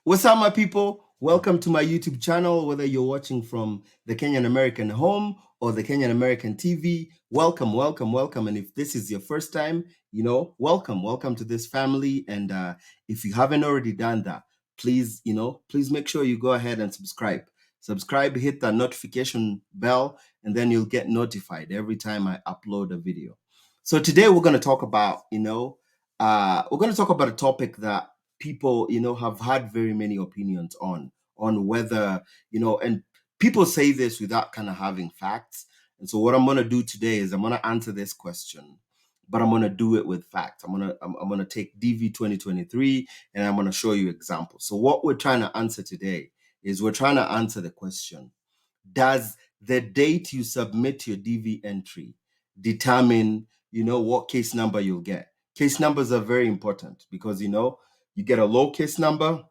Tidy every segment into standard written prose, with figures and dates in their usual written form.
What's up, my people? Welcome to my YouTube channel. Whether you're watching from the Kenyan American home or the Kenyan American TV, welcome, welcome, welcome. And if this is your first time, welcome to this family. And if you haven't already done that, please, please make sure you go ahead and subscribe. Subscribe, hit the notification bell, and then you'll get notified every time I upload a video. So today we're going to talk about, a topic that people have had very many opinions on whether and people say this without kind of having facts. And so what I'm going to do today is I'm going to answer this question, but I'm going to do it with facts. I'm going to take DV 2023 and I'm going to show you examples. So what we're trying to answer today is we're trying to answer the question: does the date you submit your DV entry determine what case number you'll get? Case numbers are very important because you get a low case number,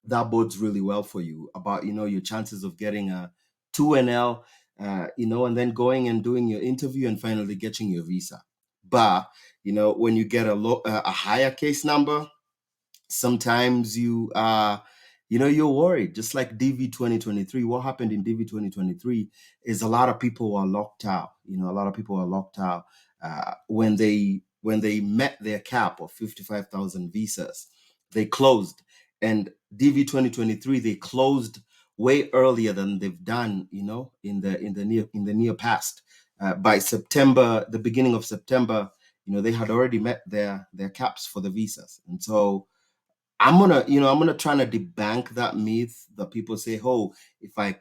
that bodes really well for you about your chances of getting a 2NL, and then going and doing your interview and finally getting your visa. But when you get a higher case number, sometimes you're worried. Just like DV 2023, what happened in DV 2023 is a lot of people were locked out. A lot of people were locked out when they met their cap of 55,000 visas. They closed, and DV 2023 they closed way earlier than they've done. In the near past. By September, the beginning of September, they had already met their caps for the visas, and so I'm gonna try to debunk that myth that people say, oh, if I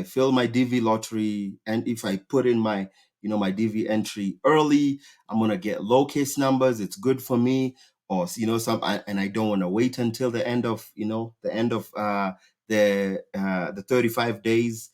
fill my DV lottery and if I put in my my DV entry early, I'm gonna get low case numbers. It's good for me, or and I don't want to wait until the end of the 35 days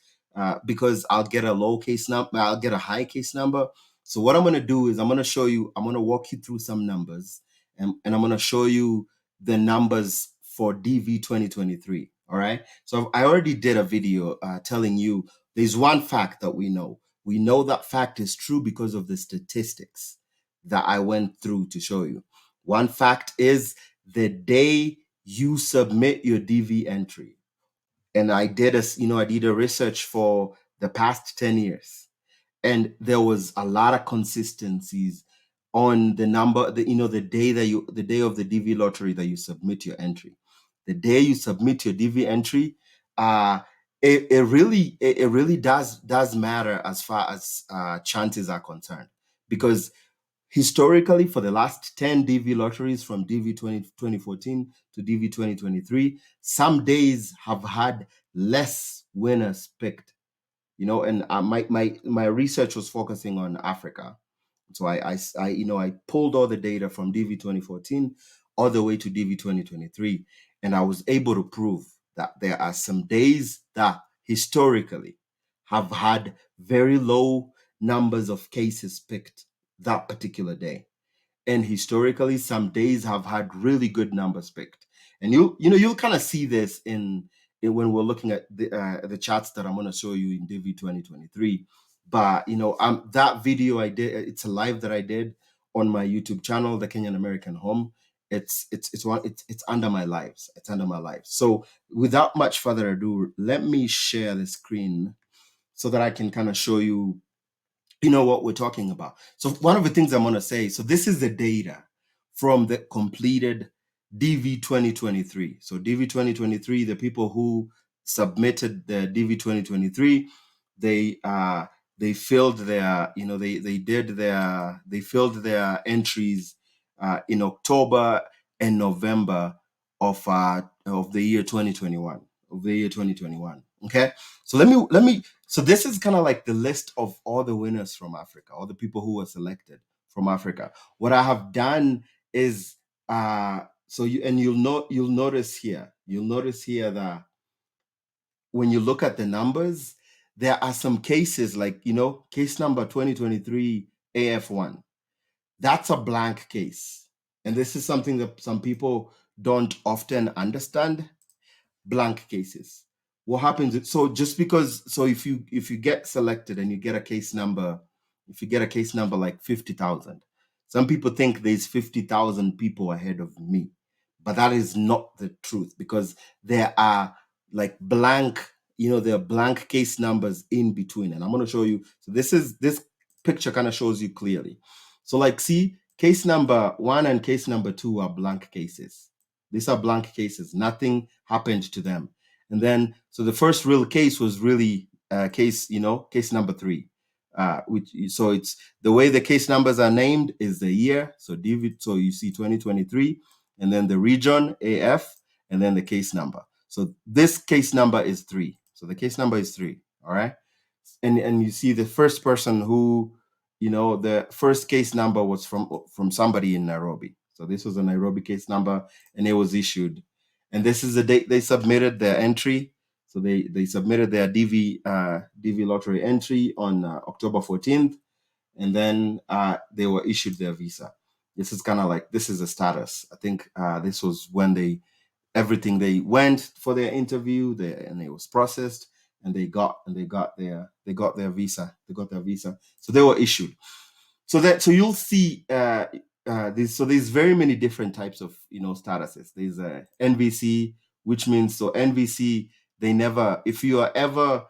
because I'll get a low case number. I'll get a high case number. So what I'm gonna do is I'm gonna walk you through some numbers, and I'm gonna show you the numbers for DV 2023. All right. So I already did a video telling you there's one fact that we know. We know that fact is true because of the statistics that I went through to show you. One fact is the day you submit your DV entry. And I did a research for the past 10 years. And there was a lot of consistencies on the number, the day the day of the DV lottery that you submit your entry. The day you submit your DV entry, it really does matter as far as chances are concerned, because historically for the last 10 DV lotteries from DV 2014 to DV 2023, some days have had less winners picked. And my research was focusing on Africa. So I pulled all the data from DV 2014 all the way to DV 2023, and I was able to prove that there are some days that historically have had very low numbers of cases picked that particular day. And historically, some days have had really good numbers picked. And you'll kind of see this in when we're looking at the charts that I'm going to show you in DV 2023. But that video I did, it's a live that I did on my YouTube channel, the Kenyan American Home. It's under my lives. It's under my lives. So without much further ado, let me share the screen so that I can kind of show you what we're talking about. So one of the things I'm going to say, so this is the data from the completed DV 2023. So DV 2023, the people who submitted the DV 2023, they filled their, they filled their entries in October and November of the year 2021, Okay. So let me so this is kind of like the list of all the winners from Africa, all the people who were selected from Africa. What I have done is you'll notice here that when you look at the numbers, there are some cases like case number 2023 AF1. That's a blank case. And this is something that some people don't often understand. Blank cases. What happens? If you get selected and you get a case number, like 50,000, some people think there's 50,000 people ahead of me, but that is not the truth, because there are like blank, there are blank case numbers in between. And I'm going to show you. So this picture kind of shows you clearly. So like, see, case number 1 and case number 2 are blank cases. These are blank cases. Nothing happened to them. And then, so the first real case was really case number 3. So it's the way the case numbers are named is the year. So DV, so you see 2023, and then the region AF, and then the case number. So this case number is 3. So the case number is 3. All right. And you see the first person who, the first case number was from somebody in Nairobi. So this was a Nairobi case number, and it was issued. And this is the date they submitted their entry. So they submitted their DV lottery entry on October 14th, and then they were issued their visa. This is kind of like, this is a status. I think this was when they went for their interview there, and it was processed, and they got their visa. They got their visa. So they were issued. So you'll see there's very many different types of statuses. There's a NVC, which means, so NVC, they never, if you have a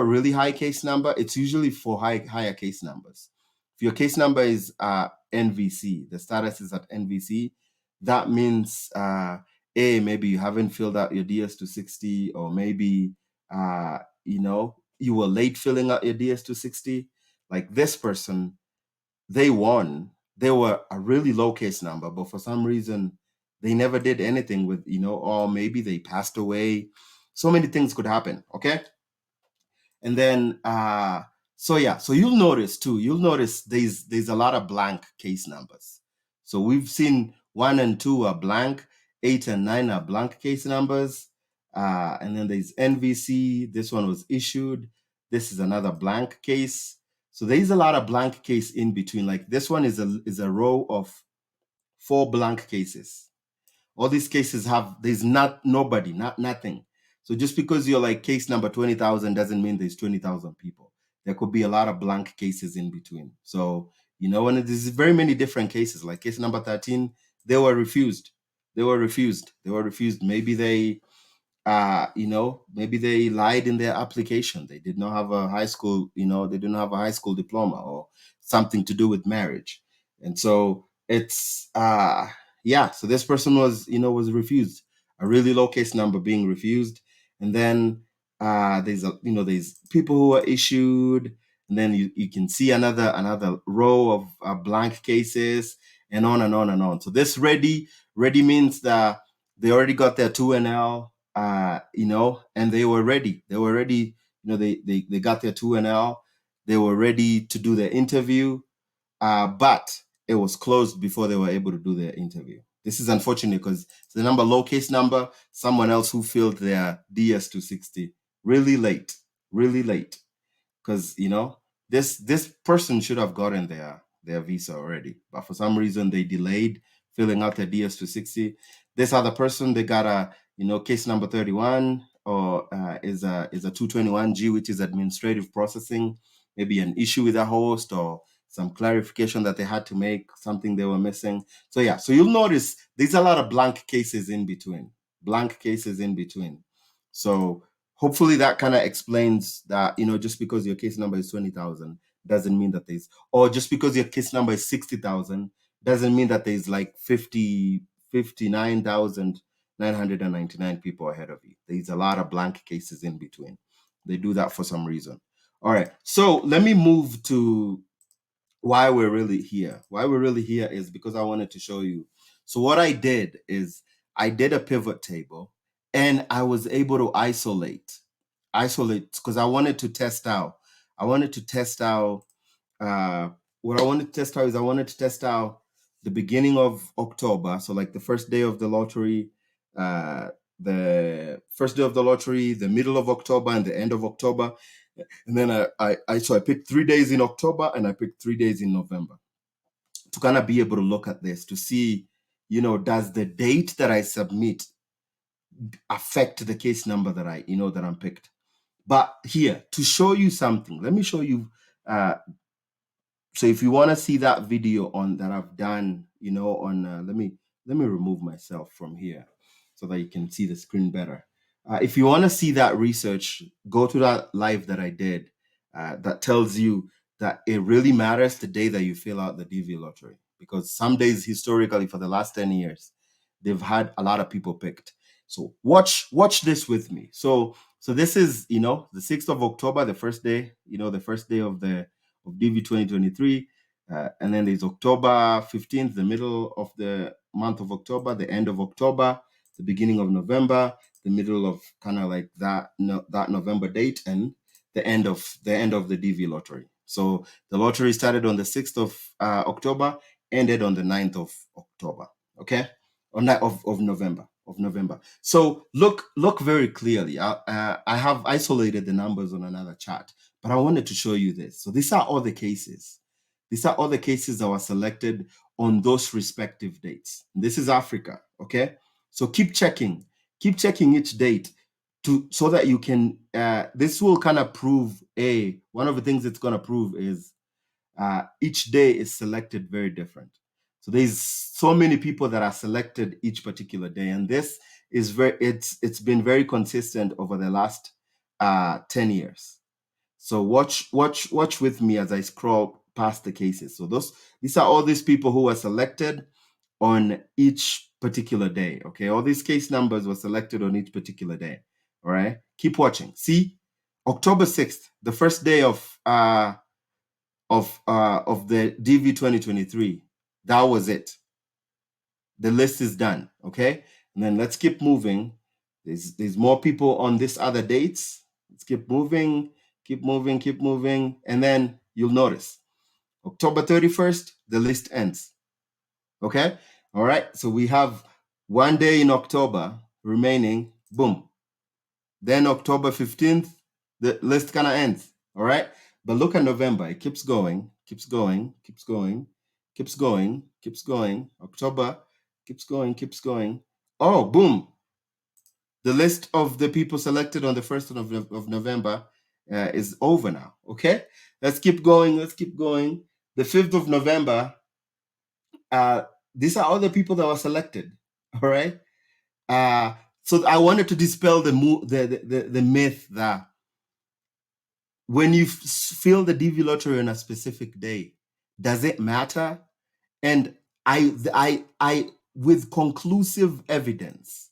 really high case number, it's usually for higher case numbers. If your case number is NVC, the status is at NVC, that means maybe you haven't filled out your DS260, or maybe you were late filling out your DS260. Like this person, they won. They were a really low case number, but for some reason they never did anything with, or maybe they passed away. So many things could happen. Okay. And then so you'll notice there's a lot of blank case numbers. So we've seen 1 and 2 are blank, 8 and 9 are blank case numbers. And then there's NVC. This one was issued. This is another blank case. So there's a lot of blank case in between. Like this one is a row of 4 blank cases. All these cases there's nothing. So just because you're like case number 20,000 doesn't mean there's 20,000 people. There could be a lot of blank cases in between. So, and there's very many different cases. Like case number 13, they were refused. Maybe they maybe they lied in their application. They did not have a high school, they didn't have a high school diploma or something to do with marriage. And so it's so this person was refused, a really low case number being refused. And then there's people who are issued, and then you can see another row of blank cases, and on and on and on. So this ready means that they already got their 2NL, and they were ready. They got their 2NL. They were ready to do their interview, but it was closed before they were able to do their interview. This is unfortunate because the low case number, someone else who filled their DS260 really late, because this person should have gotten their visa already, but for some reason they delayed filling out their DS260. This other person, they got a case number 31, or is a 221G, which is administrative processing, maybe an issue with a host or some clarification that they had to make, something they were missing. So you'll notice there's a lot of blank cases in between. So hopefully that kind of explains that, just because your case number is 20,000 doesn't mean that or just because your case number is 60,000 doesn't mean that there's like 59,999 people ahead of you. There's a lot of blank cases in between. They do that for some reason. All right. So let me move to why we're really here. Why we're really here is because I wanted to show you. So what I did is I did a pivot table, and I was able to isolate because I wanted to test out. What I wanted to test out is I wanted to test out the beginning of October. So like the first day of the lottery, the middle of October, and the end of October. And then I picked 3 days in October, and I picked 3 days in November to kind of be able to look at this to see, does the date that I submit affect the case number that that I'm picked. But here, to show you something, let me show you. So if you want to see that video that I've done, let me let me remove myself from here so that you can see the screen better. If you want to see that research, go to that live that I did that tells you that it really matters the day that you fill out the DV lottery, because some days historically for the last 10 years, they've had a lot of people picked. So watch this with me. So this is, the 6th of October, the first day, the first day of DV 2023. And then there's October 15th, the middle of the month of October, the end of October, the beginning of November, the middle of kind of like that November date, and the end of the DV lottery. So the lottery started on the 6th of October, ended on the 9th of October. Okay, of November. So look very clearly. I have isolated the numbers on another chart, but I wanted to show you this. So these are all the cases. These are all the cases that were selected on those respective dates. This is Africa, okay? So keep checking each date so that you can, this will kind of prove, one of the things it's going to prove is each day is selected very different. So there's so many people that are selected each particular day, and this is it's been very consistent over the last 10 years. So watch with me as I scroll past the cases. So these are all these people who were selected on each particular day. Okay, all these case numbers were selected on each particular day. All right, keep watching. See, October 6th, the first day of the DV 2023. That was it. The list is done. Okay, and then let's keep moving. There's more people on this other dates. Let's keep moving, and then you'll notice October 31st, the list ends. Okay, all right. So we have one day in October remaining. Boom. Then October 15th, the list kind of ends. All right. But look at November. It keeps going. October keeps going. Oh, boom. The list of the people selected on the 1st of November is over now. Okay. Let's keep going. The 5th of November, these are all the people that were selected. All right. So I wanted to dispel the myth that when you fill the DV lottery on a specific day, does it matter? And I with conclusive evidence,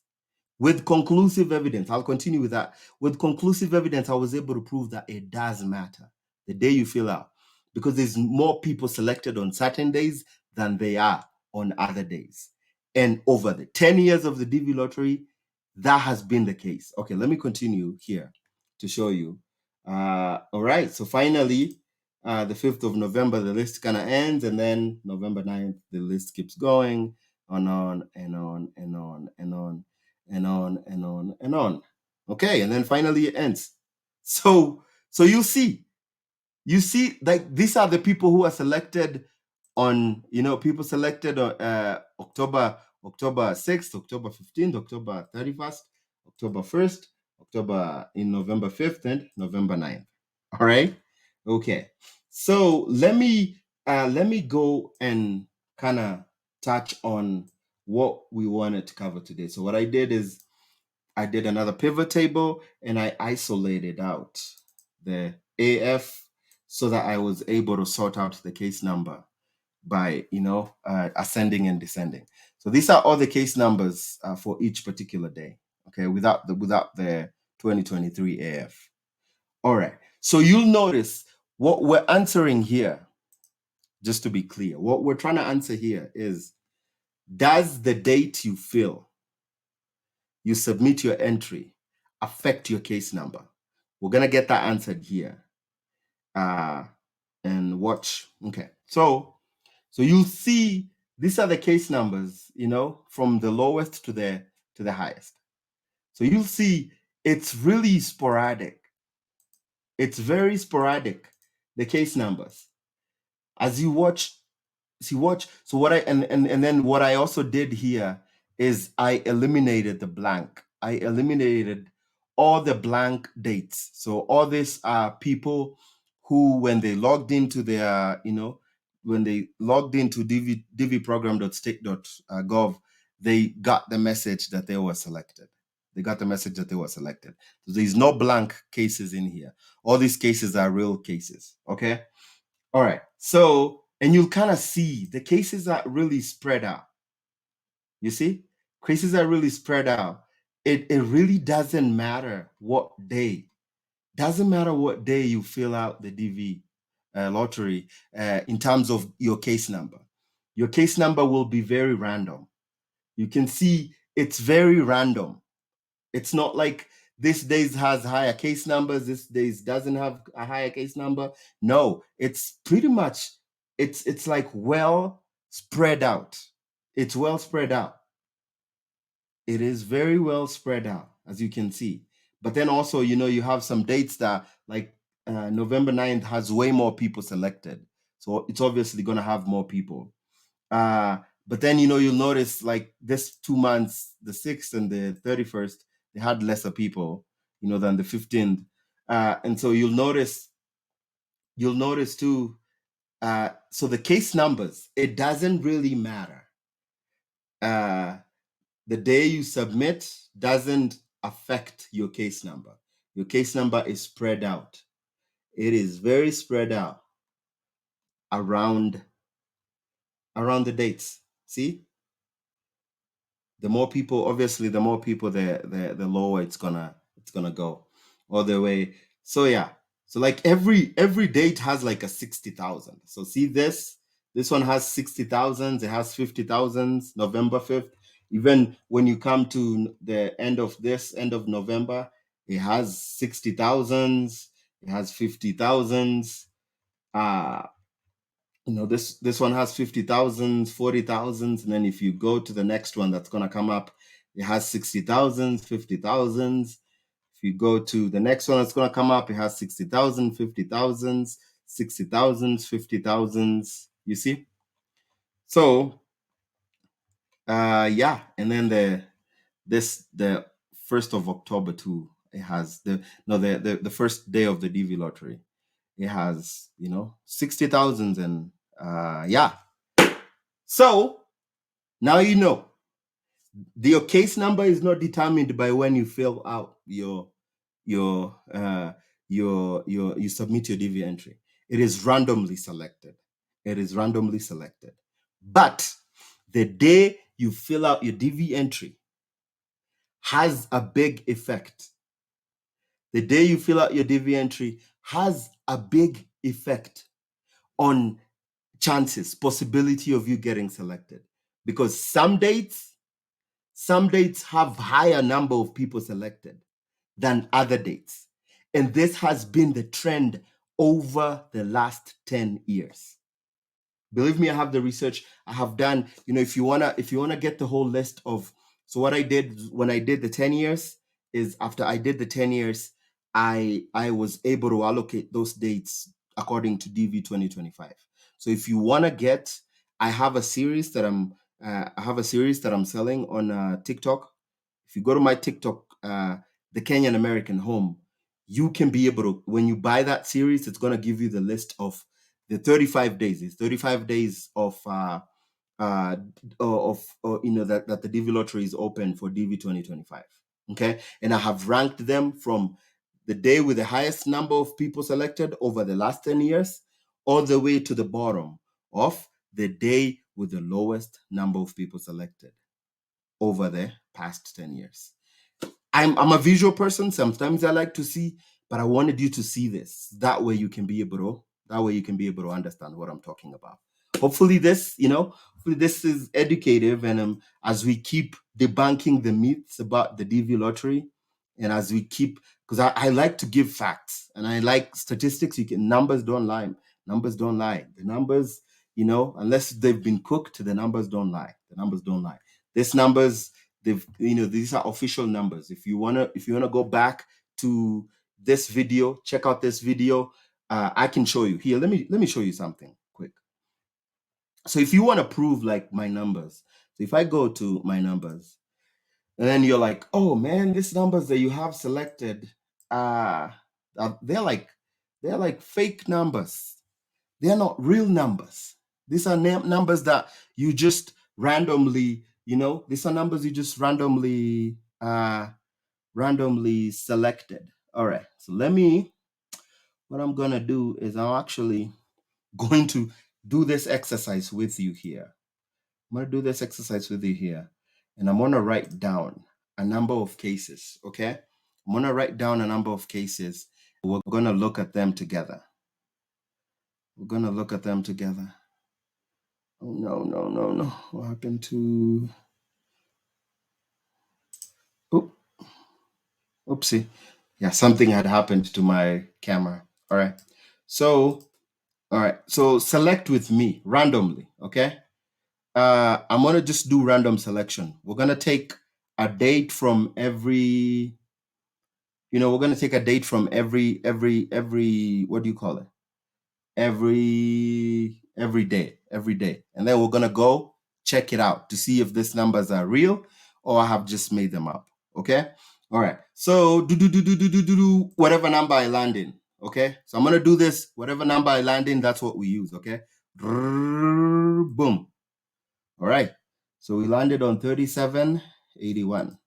I'll continue with that. With conclusive evidence, I was able to prove that it does matter the day you fill out, because there's more people selected on certain days than they are on other days. And over the 10 years of the DV lottery, that has been the case. Okay, let me continue here to show you. All right, so finally, the 5th of November, the list kind of ends, and then November 9th, the list keeps going on and on and on and on and on and on and on. Okay, and then finally it ends. So you see, like these are the people who are selected on, people selected on October 6th, October 15th, October 31st, October 1st, November 5th, and November 9th. All right. Okay. So let me go and kind of touch on what we wanted to cover today. So what I did is I did another pivot table and I isolated out the AF so that I was able to sort out the case number by ascending and descending. So these are all the case numbers for each particular day. Okay, without the 2023 AF. All right. So you'll notice what we're answering here. Just to be clear, what we're trying to answer here is: does the date you submit your entry affect your case number? We're gonna get that answered here. And watch. Okay. So you'll see these are the case numbers, from the lowest to the highest. So you'll see it's really sporadic. It's very sporadic, the case numbers. As you watch, so what and then what I also did here is I eliminated the blank. I eliminated all the blank dates. So all these are people who, when they logged into their, when they logged into dvprogram.state.gov, they got the message that they were selected. They got the message that they were selected. So there's no blank cases in here. All these cases are real cases. Okay. All right. So, and you'll kind of see the cases are really spread out. You see, cases are really spread out. It really doesn't matter what day. Doesn't matter what day you fill out the DV lottery in terms of your case number. Your case number will be very random. You can see it's very random. It's not like this days has higher case numbers, this days doesn't have a higher case number. No, it's pretty much it's like well spread out. It's well spread out. It is very well spread out, as you can see. But then also, you have some dates that like November 9th has way more people selected. So it's obviously going to have more people. But then, you'll notice like this 2 months, the 6th and the 31st, they had lesser people, than the 15th. And so you'll notice too, so the case numbers, it doesn't really matter. The day you submit doesn't affect your case number. Your case number is spread out. It is very spread out around the dates. See? The more people, obviously, the more people, the lower it's gonna go all the way. So yeah, so like every date has like a 60,000. So see this one has 60,000. It has 50,000. November 5th. Even when you come to the end of November, it has 60,000. It has 50,000. This one has 50,000, 40,000, and then if you go to the next one that's going to come up, it has 60,000, 50,000. If you go to the next one that's going to come up, it has 60,000, 50,000, 60,000, 50,000. You see? So, yeah, and then the 1st of October too, it has the first day of the DV lottery. It has 60,000 and yeah. So now your case number is not determined by when you fill out you submit your DV entry. It is randomly selected. But the day you fill out your DV entry has a big effect. The day you fill out your DV entry has a big effect on possibility of you getting selected, because some dates have higher number of people selected than other dates, and this has been the trend over the last 10 years. Believe me, I have the research. I have done, if you wanna get the whole list of, so what I did when I did the 10 years is, after I did the 10 years, I was able to allocate those dates according to DV 2025. So if you wanna get, I have a series that I'm selling on TikTok. If you go to my TikTok, the Kenyan American Home, you can be able to, when you buy that series, it's gonna give you the list of the 35 days. It's 35 days of that the DV lottery is open for DV 2025. Okay, and I have ranked them from the day with the highest number of people selected over the last 10 years, all the way to the bottom of the day with the lowest number of people selected over the past 10 years. I'm a visual person. Sometimes I like to see, but I wanted you to see this. That way you can be able to understand what I'm talking about. Hopefully this is educative, and as we keep debunking the myths about the DV lottery, and as we keep, because I like to give facts and I like statistics. Numbers don't lie. The numbers, unless they've been cooked, the numbers don't lie. These numbers, these are official numbers. If you wanna go back to this video, check out this video. I can show you here. Let me show you something quick. So if you want to prove like my numbers, so if I go to my numbers, and then you're like, oh man, these numbers that you have selected, they're like fake numbers. They're not real numbers. These are numbers that you just randomly these are numbers you just randomly selected. All right. So what I'm gonna do is I'm actually going to do this exercise with you here. I'm gonna do this exercise with you here, and I'm gonna write down a number of cases. Okay. I'm gonna write down a number of cases. We're gonna look at them together. We're gonna look at them together. Oh no, no, no, no. What happened to oopsie. Yeah, something had happened to my camera. All right. So select with me randomly, okay? I'm gonna just do random selection. We're gonna take a date from every, we're gonna take a date from every, what do you call it? Every day. And then we're gonna go check it out to see if these numbers are real or I have just made them up. Okay. All right. So do whatever number I land in. Okay. So I'm gonna do this. Whatever number I land in, that's what we use. Okay. Boom. All right. So we landed on 3781.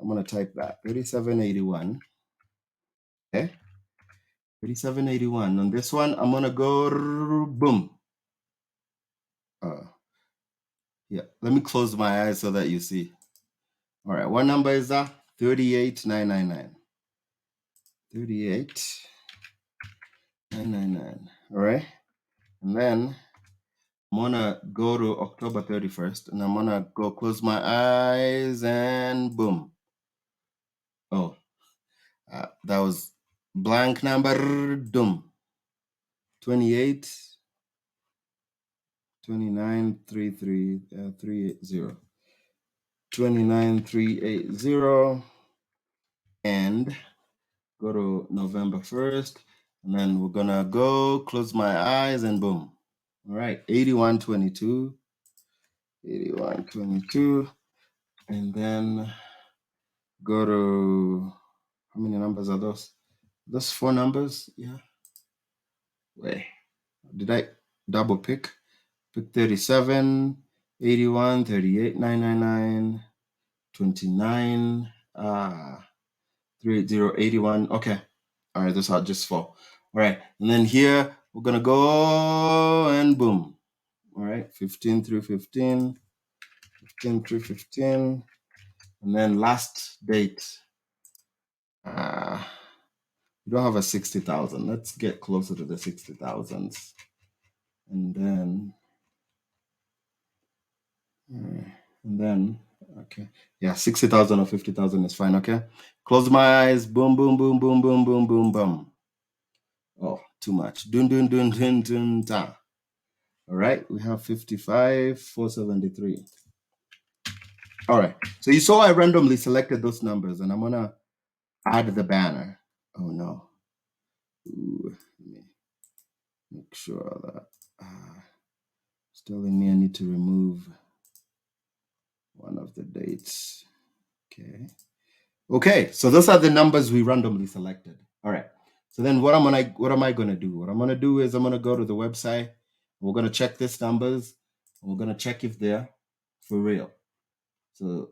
I'm gonna type that 3781. Okay. 3781. On this one, I'm gonna go boom. Yeah, let me close my eyes so that you see. All right, what number is that? 38999. 38999. All right, and then I'm gonna go to October 31st, and I'm gonna go close my eyes and boom. Oh, that was blank number. Doom. 28 29 380. 29380 and go to November 1st, and then we're gonna go close my eyes and boom. All right, 8122, 8122, and then go to, how many numbers are those? Those 4 numbers, yeah. Wait, did I double pick? Pick 37, 81, 38, 999, 29, 3081. Okay. All right, those are just 4. All right, and then here we're gonna go and boom. All right, 15 through 15, 15 through 15, and then last date. We don't have a 60,000. Let's get closer to the 60,000s, and then okay, yeah, 60,000 or 50,000 is fine. Okay, close my eyes. Boom, boom, boom, boom, boom, boom, boom, boom. Oh, too much. Dun dun dun dun dun da. All right, we have 55,473. All right, so you saw I randomly selected those numbers, and I'm gonna add the banner. Oh no. Ooh, let me make sure that it's telling me I need to remove one of the dates. Okay, so those are the numbers we randomly selected. All right, so then what am I gonna do? What I'm gonna do is I'm gonna go to the website. We're gonna check these numbers. We're gonna check if they're for real. So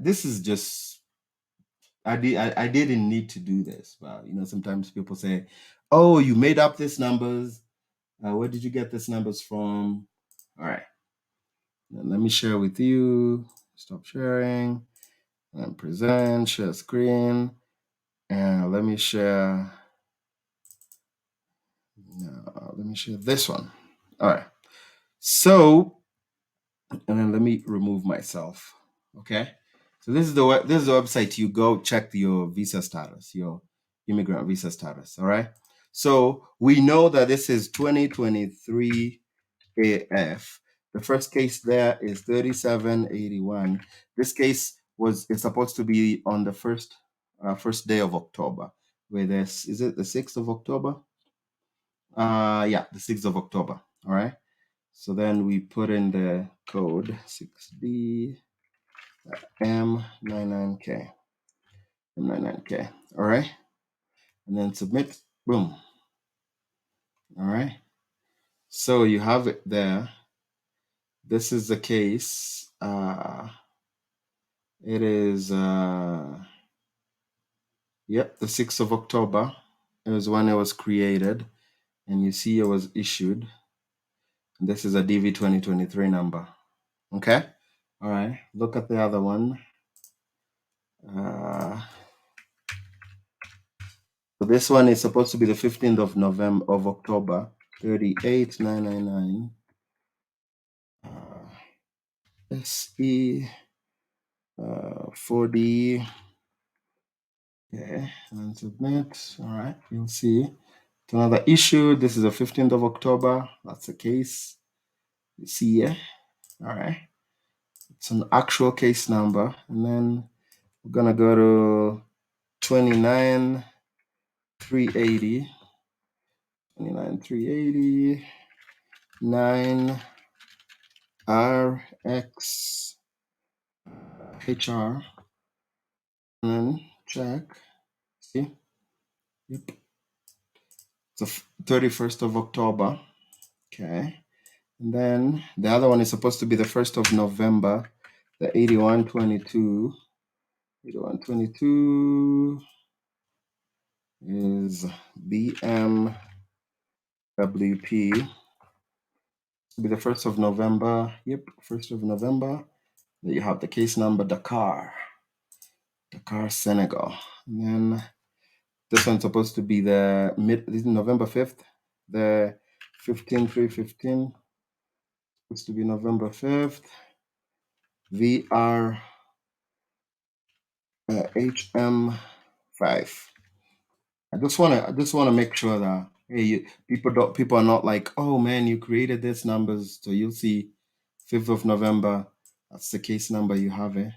this is just, I didn't need to do this, but sometimes people say, "Oh, you made up these numbers. Where did you get these numbers from?" All right, then let me share with you. Stop sharing and present. Share screen, and let me share. No, let me share this one. All right. So, and then let me remove myself. Okay. So this is the website you go check your visa status, your immigrant visa status. All right. So we know that this is 2023 AF. The first case there is 3781. This case is supposed to be on the first day of October. Where is it the 6th of October? Yeah, the 6th of October. All right. So then we put in the code 6D M99K. M99K. All right. And then submit. Boom. All right. So you have it there. This is the case. It is yep, the 6th of October. It was when it was created, and you see it was issued. This is a DV 2023 number. Okay. All right. Look at the other one. So this one is supposed to be the 15th of October, 38999. SE 4D. Okay, and submit. All right, you'll see. It's another issue. This is the 15th of October. That's the case. You see here. All right. It's an actual case number. And then we're going to go to 29380. 29380. 9 RX HR. And then check. See? Yep. It's the 31st of October. Okay. And then the other one is supposed to be the 1st of November, the 8122. 8122 is BMWP. It'll be the 1st of November. Yep, 1st of November. There you have the case number, Dakar, Senegal. And then this one's supposed to be this is November 5th, the 15315. Supposed to be November 5th. VR HM5. I just want to make sure that people are not like, oh man, you created this numbers. So you'll see 5th of November. That's the case number. You have it.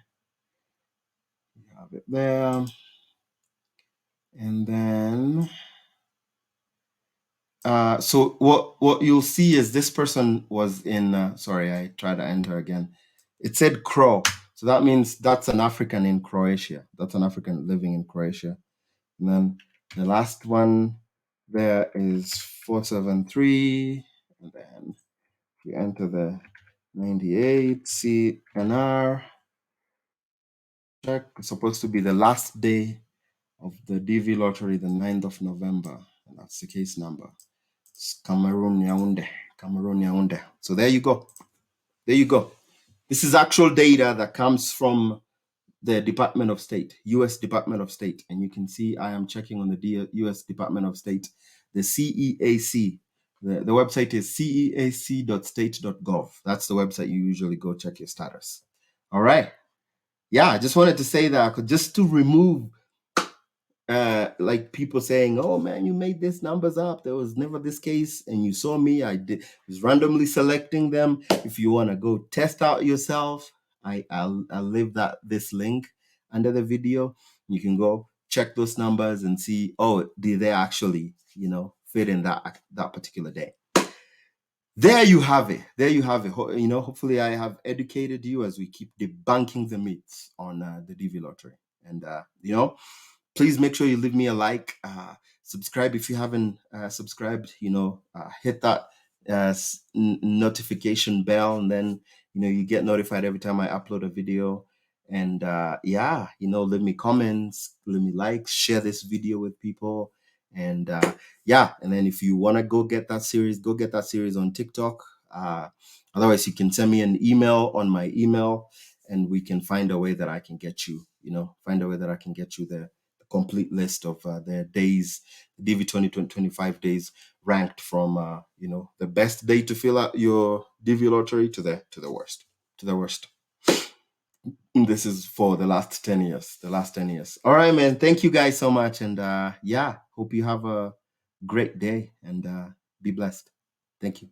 You have it there. And then so what you'll see is this person was in sorry, I tried to enter again. It said Crow. So that means that's an African in Croatia. That's an African living in Croatia. And then the last one there is 473. And then you enter the 98 CNR. Check. It's supposed to be the last day of the DV lottery, the 9th of November. And that's the case number. It's Cameroon Yaoundé. So there you go. There you go. This is actual data that comes from the Department of State, U.S. Department of State. And you can see I am checking on the U.S. Department of State, the CEAC. The website is ceac.state.gov. That's the website you usually go check your status. All right. Yeah, I just wanted to say that just to remove like people saying, oh man, you made these numbers up. There was never this case. And you saw me, I was randomly selecting them. If you want to go test out yourself, I'll leave this link under the video. You can go check those numbers and see, oh, did they actually, fit in that particular day. There you have it. There you have it. Hopefully I have educated you as we keep debunking the myths on the DV lottery. And, please make sure you leave me a like, subscribe if you haven't subscribed, hit that notification bell, and then, you get notified every time I upload a video. And leave me comments, leave me likes, share this video with people. And and then if you want to go get that series on TikTok. Otherwise, you can send me an email on my email, and we can find a way that I can get you, the complete list of their days, DV 2025 days ranked from the best day to fill out your DV lottery to the worst. This is for the last 10 years. All right, man. Thank you guys so much. And hope you have a great day and be blessed. Thank you.